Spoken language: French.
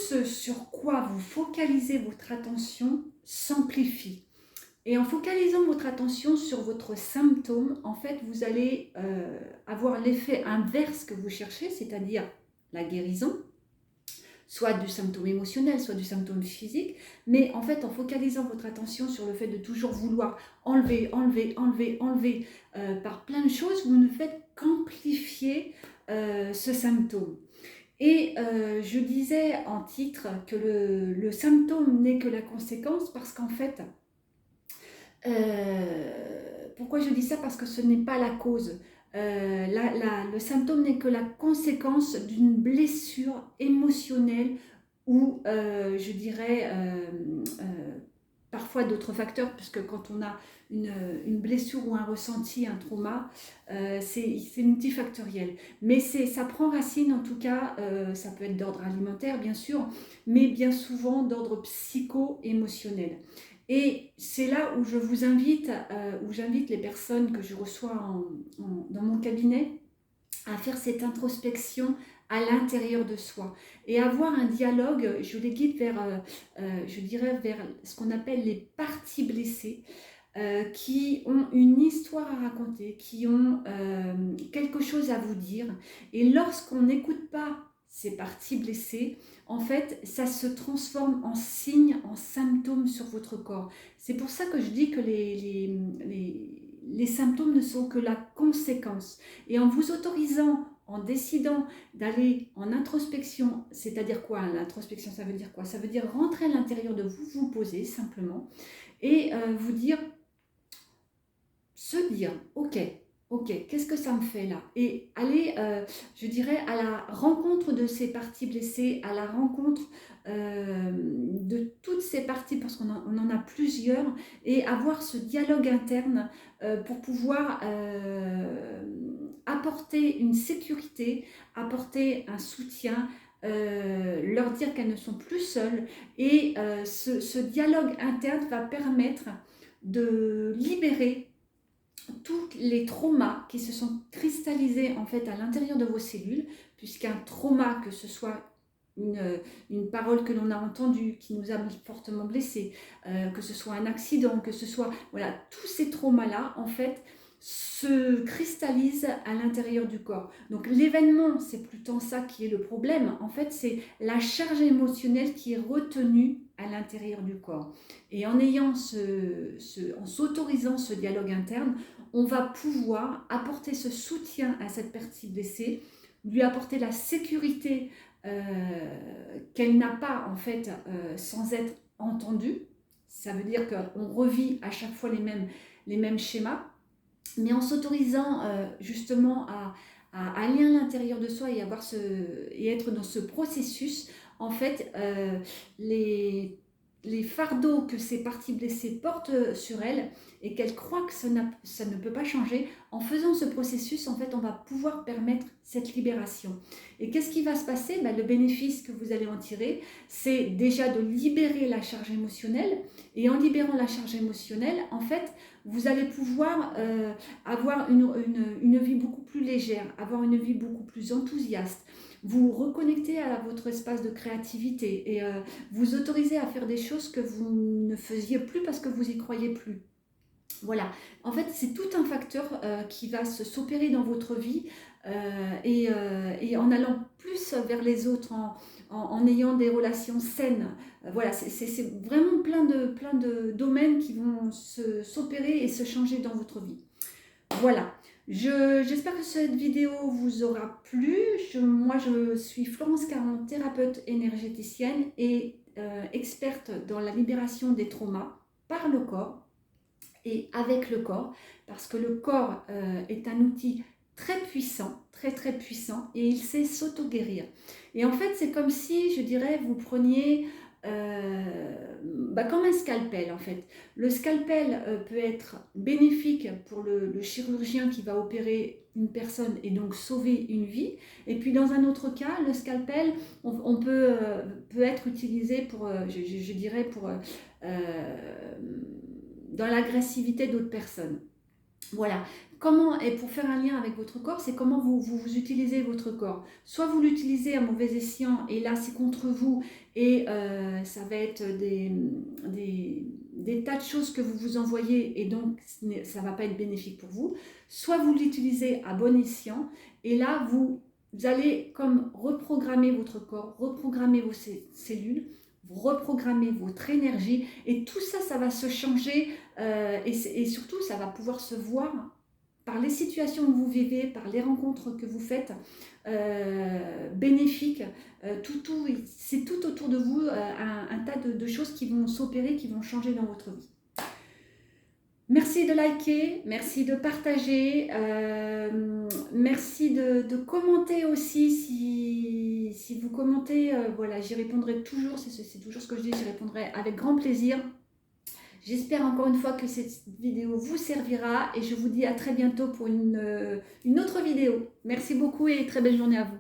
ce sur quoi vous focalisez votre attention s'amplifie. Et en focalisant votre attention sur votre symptôme, en fait, vous allez avoir l'effet inverse que vous cherchez, c'est-à-dire la guérison, soit du symptôme émotionnel, soit du symptôme physique, mais en fait, en focalisant votre attention sur le fait de toujours vouloir enlever, par plein de choses, vous ne faites qu'amplifier ce symptôme. Et je disais en titre que le symptôme n'est que la conséquence parce qu'en fait, pourquoi je dis ça? Parce que ce n'est pas la cause. Le symptôme n'est que la conséquence d'une blessure émotionnelle ou je dirais parfois d'autres facteurs, puisque quand on a une blessure ou un ressenti, un trauma, c'est multifactoriel. Mais ça prend racine en tout cas, ça peut être d'ordre alimentaire bien sûr, mais bien souvent d'ordre psycho-émotionnel. Et c'est là où je vous invite, où j'invite les personnes que je reçois dans mon cabinet à faire cette introspection à l'intérieur de soi et avoir un dialogue. Je les guide vers, je dirais, vers ce qu'on appelle les parties blessées, qui ont une histoire à raconter, qui ont quelque chose à vous dire. Et lorsqu'on n'écoute pas ces parties blessées, en fait, ça se transforme en signes, en symptômes sur votre corps. C'est pour ça que je dis que les symptômes ne sont que la conséquence. Et en vous autorisant, en décidant d'aller en introspection, c'est-à-dire quoi? L'introspection, ça veut dire quoi? Ça veut dire rentrer à l'intérieur de vous, vous poser simplement et vous dire, se dire, ok, qu'est-ce que ça me fait là? Et aller, je dirais, à la rencontre de ces parties blessées, à la rencontre de toutes ces parties, parce qu'on en a plusieurs, et avoir ce dialogue interne pour pouvoir apporter une sécurité, apporter un soutien, leur dire qu'elles ne sont plus seules. Et ce dialogue interne va permettre de libérer tous les traumas qui se sont cristallisés en fait à l'intérieur de vos cellules, puisqu'un trauma, que ce soit une parole que l'on a entendue qui nous a fortement blessés, que ce soit un accident, que ce soit, voilà, tous ces traumas-là, en fait, se cristallisent à l'intérieur du corps. Donc l'événement, c'est plus tant ça qui est le problème, en fait, c'est la charge émotionnelle qui est retenue à l'intérieur du corps. Et en ayant en s'autorisant ce dialogue interne, on va pouvoir apporter ce soutien à cette partie blessée, lui apporter la sécurité qu'elle n'a pas en fait sans être entendue. Ça veut dire qu'on revit à chaque fois les mêmes schémas, mais en s'autorisant justement à aller à l'intérieur de soi et être dans ce processus, en fait, les fardeaux que ces parties blessées portent sur elles et qu'elles croient que ça ne peut pas changer, en faisant ce processus, en fait, on va pouvoir permettre cette libération. Et qu'est-ce qui va se passer? Le bénéfice que vous allez en tirer, c'est déjà de libérer la charge émotionnelle. Et en libérant la charge émotionnelle, en fait, vous allez pouvoir avoir une vie beaucoup plus légère, avoir une vie beaucoup plus enthousiaste, vous reconnecter à votre espace de créativité et vous autoriser à faire des choses que vous ne faisiez plus parce que vous n'y croyez plus. Voilà, en fait, c'est tout un facteur qui va s'opérer dans votre vie et en allant plus vers les autres, en ayant des relations saines. Voilà, c'est vraiment plein de domaines qui vont s'opérer et se changer dans votre vie. Voilà, j'espère que cette vidéo vous aura plu. Moi, je suis Florence Caron, thérapeute énergéticienne et experte dans la libération des traumas par le corps et avec le corps, parce que le corps est un outil très puissant, très puissant, et il sait s'auto-guérir. Et en fait, c'est comme si, je dirais, vous preniez comme un scalpel en fait. Le scalpel peut être bénéfique pour le chirurgien qui va opérer une personne et donc sauver une vie. Et puis dans un autre cas, le scalpel, on peut être utilisé pour, je dirais, pour dans l'agressivité d'autres personnes. Voilà. Comment, et pour faire un lien avec votre corps, c'est comment vous utilisez votre corps. Soit vous l'utilisez à mauvais escient, et là c'est contre vous, et ça va être des tas de choses que vous vous envoyez, et donc ça ne va pas être bénéfique pour vous. Soit vous l'utilisez à bon escient, et là vous allez comme reprogrammer votre corps, reprogrammer vos cellules, reprogrammer votre énergie, et tout ça, ça va se changer, et surtout, ça va pouvoir se voir par les situations que vous vivez, par les rencontres que vous faites, bénéfiques. C'est tout autour de vous, un tas de choses qui vont s'opérer, qui vont changer dans votre vie. Merci de liker, merci de partager, merci de commenter aussi. Si vous commentez, voilà, j'y répondrai toujours, c'est toujours ce que je dis, j'y répondrai avec grand plaisir. J'espère encore une fois que cette vidéo vous servira, et je vous dis à très bientôt pour une autre vidéo. Merci beaucoup et très belle journée à vous.